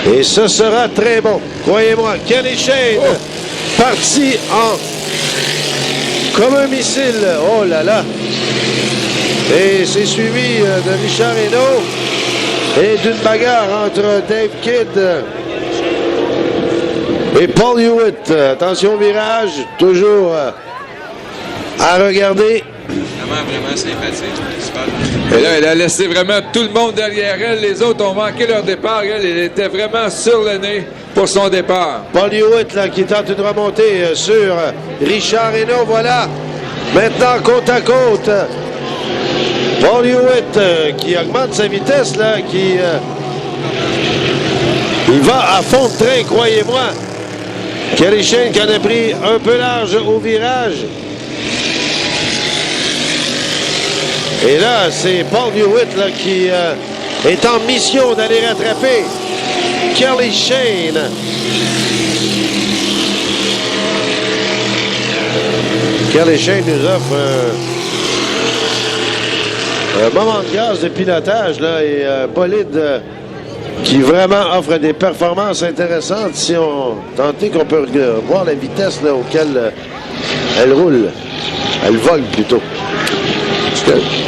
Et ce sera très bon. Croyez-moi, Kelly Shane, parti comme un missile. Oh là là. Et c'est suivi de Richard Hinault et d'une bagarre entre Dave Kidd et Paul Hewitt. Attention au virage, toujours à regarder. Vraiment sympathique. Et là, elle a laissé vraiment tout le monde derrière elle. Les autres ont manqué leur départ. Elle était vraiment sur le nez pour son départ. Paul Hewitt là, qui tente de remonter sur Richard Hinault. Voilà. Maintenant, côte à côte. Paul Hewitt qui augmente sa vitesse, là, il va à fond de train, croyez-moi. Kelly Shane qui en a pris un peu large au virage. Et là, c'est Paul Hewitt là, qui est en mission d'aller rattraper Kelly Shane. Kelly Shane nous offre un moment de grâce de pilotage là, et bolide qui vraiment offre des performances intéressantes si on tentait qu'on peut voir la vitesse là, auquel elle roule. Elle vole plutôt.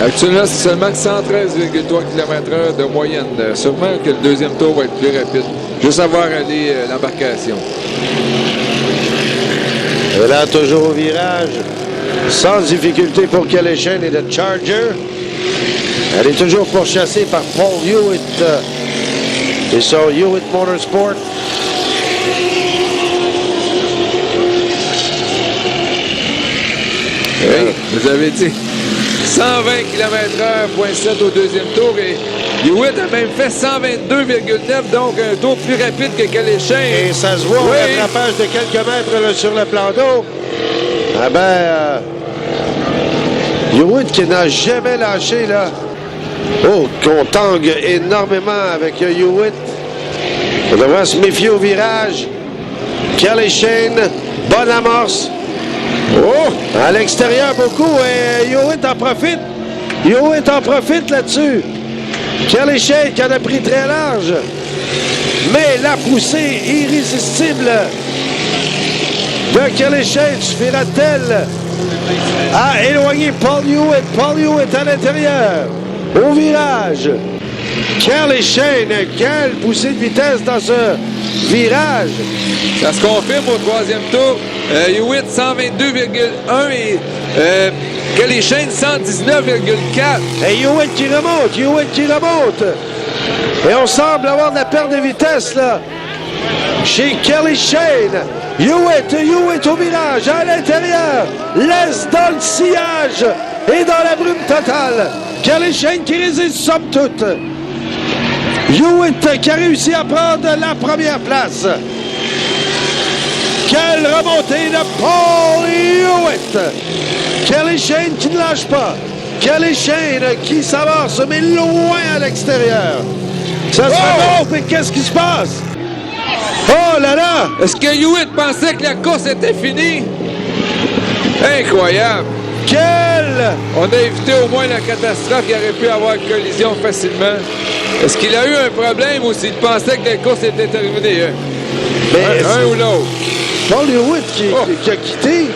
Actuellement, c'est seulement 113,3 km/h de moyenne. Sûrement que le deuxième tour va être plus rapide. Juste à voir aller l'embarcation. Et là, toujours au virage. Sans difficulté pour Kelly Shane et le Charger. Elle est toujours pourchassée par Paul Hewitt et son Hewitt Motorsport. Oui, vous avez dit 120 km/h, 0.7 au deuxième tour. Et Hewitt a même fait 122,9, donc un tour plus rapide que Kelly Shane. Et ça se voit au rattrapage de quelques mètres là, sur le plan d'eau. Ah ben, Hewitt qui n'a jamais lâché, là. Oh, qu'on tangue énormément avec Hewitt. On devrait se méfier au virage. Kelly Shane, bonne amorce. Oh, à l'extérieur beaucoup et Hewitt en profite. Hewitt en profite là-dessus. Kelly Shane qui en a pris très large. Mais la poussée irrésistible de Kelly Shane suffira-t-elle à éloigner Paul Hewitt? Paul Hewitt à l'intérieur. Au virage. Kelly Shane, quelle poussée de vitesse dans ce virage. Ça se confirme au troisième tour. Hewitt 122,1 et Kelly Shane 119,4. Et Hewitt qui remonte. Et on semble avoir de la perte de vitesse là chez Kelly Shane. Hewitt au virage, à l'intérieur, laisse dans le sillage et dans la brume totale. Kelly Shane qui résiste somme toute. Hewitt qui a réussi à prendre la première place. Quelle remontée de Paul Hewitt. Kelly Shane qui ne lâche pas. Kelly Shane qui s'avance, mais loin à l'extérieur. Ça serait bon, mais qu'est-ce qui se passe? Oh là là! Est-ce que Hewitt pensait que la course était finie? Incroyable! On a évité au moins la catastrophe. Il aurait pu avoir une collision facilement. Est-ce qu'il a eu un problème ou s'il pensait que la course était terminée? Un ou l'autre. Paul Hewitt qui a quitté.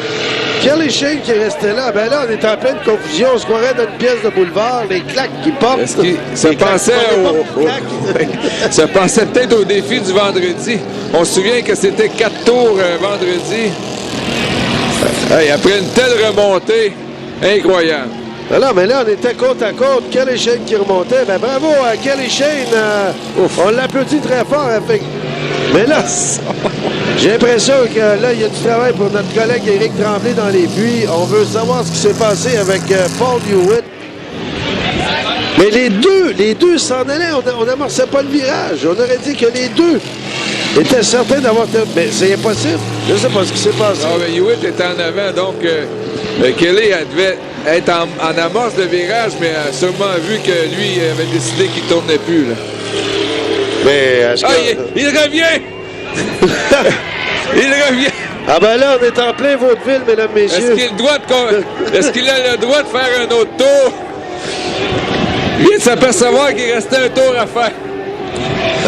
Kelly Shane qui est resté là. Ben là, on est en pleine confusion. On se croirait dans une pièce de boulevard. Les claques qui portent. Est-ce qu'il se pensait peut-être au défi du vendredi? On se souvient que c'était 4 tours vendredi. Après une telle remontée, incroyable. Alors, mais là, on était côte à côte. Kelly Shane qui remontait. Ben bravo à Kelly Shane. On l'applaudit très fort. Mais là, j'ai l'impression que là, il y a du travail pour notre collègue Éric Tremblay dans les puits. On veut savoir ce qui s'est passé avec Paul Hewitt. Mais les deux s'en allaient. On n'amorçait pas le virage. On aurait dit que les deux Il était certain d'avoir... Mais c'est impossible. Je ne sais pas ce qui s'est passé. Non, mais Hewitt était en avant, donc Kelly elle devait être en amorce de virage, mais a sûrement vu que lui avait décidé qu'il ne tournait plus. Là. Mais est-ce que... il revient! Il revient! Ah ben là, on est en plein vaudeville, mesdames, messieurs. Est-ce qu'il a le droit de faire un autre tour? Il vient de s'apercevoir qu'il restait un tour à faire.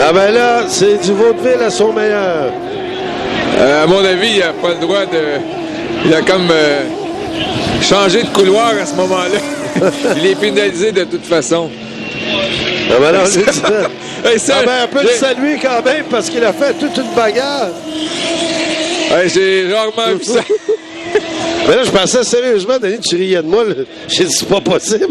Ah ben là, c'est du vaudeville à son meilleur. À mon avis, il n'a pas le droit de... Il a comme changé de couloir à ce moment-là. Il est pénalisé de toute façon. Ah ben là, on est... Hey, ça, ah ben, on peut le saluer quand même parce qu'il a fait toute une bagarre. Hey, j'ai rarement vu ça. Mais là, je pensais sérieusement, Denis, tu riais de moi. J'ai dit, c'est pas possible.